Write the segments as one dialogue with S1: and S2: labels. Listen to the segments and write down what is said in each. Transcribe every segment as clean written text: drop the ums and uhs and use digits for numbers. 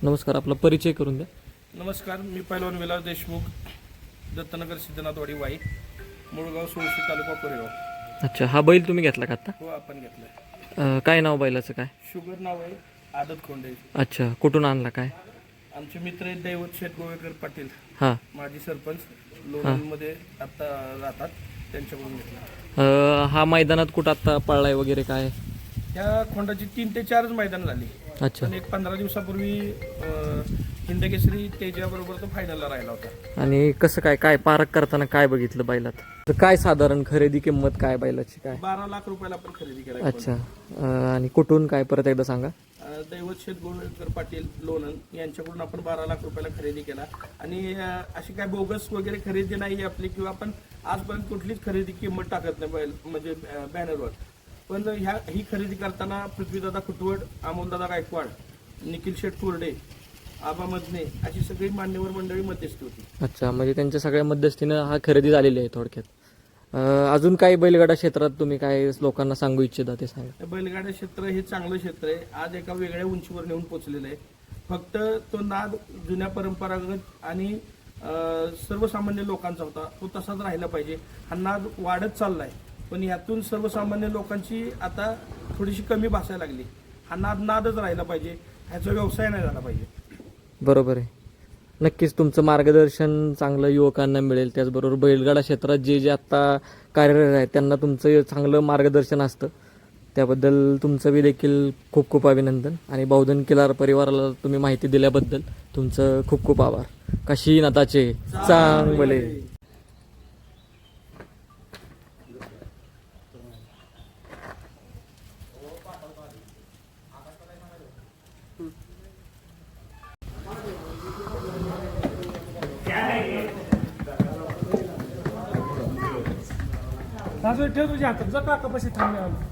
S1: नमस्कार, आपला परिचय करून द्या.
S2: नमस्कार, मी पैलवान विलास देशमुख, दत्तनगर सिद्धनाथवाडी वाई, मुळगाव सुळशी तालुका कोरेगाव.
S1: अच्छा, हा बैल तुम्ही घेतला का आता?
S2: हो, आपण घेतलाय.
S1: काय नाव बैलाचं काय?
S2: शुगर नाव आहे, आदत खोंडे.
S1: अच्छा, कुठून आणला काय?
S2: आमचे मित्र आहेत दैवत शेठ गोवेकर पाटील,
S1: हां,
S2: माजी सरपंच, लोणंदमध्ये आता राहतात, त्यांच्याकडून घेतला.
S1: हा मैदानात कुठं आत्ता पळलाय वगैरे काय?
S2: त्या खोंडाची 3 ते 4 मैदान झाली.
S1: अच्छा.
S2: पण एक 15 दिवसापूर्वी हिंदकेसरी तेजाबरोबर तो फायनलला राहिला होता.
S1: आणि कसं काय पारख करताना काय बघितलं बैलात? तर काय साधारण खरेदी किंमत काय बैलाची काय?
S2: 12 लाख रुपयाला आपण खरेदी केला.
S1: अच्छा, आणि कुठून काय परत एकदा सांगा.
S2: दैवत शेठ गोवेकर पाटील लोणंद यांच्याकडून आपण 12 लाख रुपयाला खरेदी केला. आणि अशी काय बोगस वगैरे खरेदी नाही आपली, किंवा आपण आजपर्यंत कुठलीच खरेदी किंमत टाकत नाही म्हणजे बॅनरवर. पण ही खरेदी करताना पृथ्वीदादा खुटवड, अमोलदादा गायकवाड, निखिल शेठ कोरडे, आबा मदने अशी सगळी मान्यवर मंडळी मध्यस्थी होती.
S1: अच्छा, म्हणजे त्यांच्या सगळ्या मध्यस्थीनं हा खरेदी झालेली आहे थोडक्यात. अजून काही बैलगाडा क्षेत्रात तुम्ही काय लोकांना सांगू इच्छिता ते सांगा.
S2: बैलगाडा क्षेत्र हे चांगलं क्षेत्र आहे, आज एका वेगळ्या उंचीवर नेऊन पोचलेलं आहे. फक्त तो नाद जुन्या परंपरागत आणि सर्वसामान्य लोकांचा होता, तो तसाच राहिला पाहिजे. हा नाद वाढत चाललाय, पण यातून सर्वसामान्य लोकांची आता थोडीशी कमी भासायला लागली. हा नादच राहिला पाहिजे, ह्याचा व्यवसाय नाही झाला पाहिजे.
S1: बरोबर आहे. नक्कीच तुमचं मार्गदर्शन चांगलं युवकांना मिळेल. त्याचबरोबर बैलगाडा क्षेत्रात जे आत्ता कार्यरत आहेत त्यांना तुमचं चांगलं मार्गदर्शन असतं. त्याबद्दल तुमचं बी देखील खूप खूप अभिनंदन. आणि बौद्धन किल्लार परिवाराला तुम्ही माहिती दिल्याबद्दल तुमचं खूप खूप आभार. काशीनाथाचे चांगले.
S3: ठेव तुझ्या हातात, जा काका पैसे थांबले.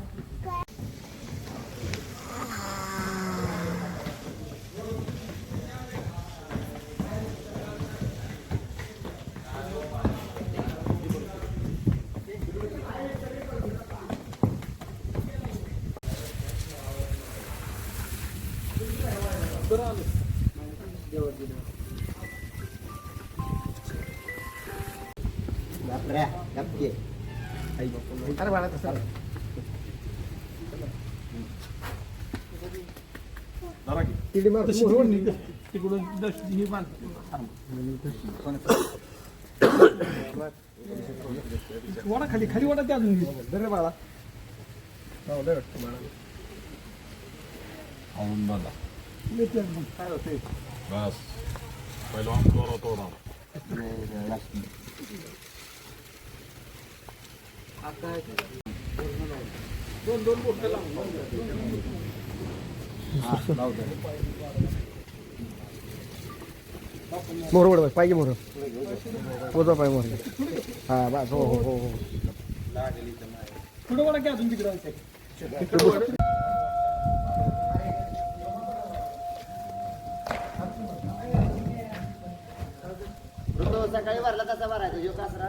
S4: अरे बाळा तसं
S2: तिकडून
S3: वाडा खाली वाडा त्या अजून
S4: दर बाळा
S3: काय होते
S5: बस पहिलवान तोडा
S2: दोन बोट
S4: मोर वड पाहिजे मोर पोचा पाय मोर. हा बस. हो हो हो हो.
S3: पुढे वाडा की अजून तिकडे
S4: सकाळी भरला तसा भरायचा जो कासरा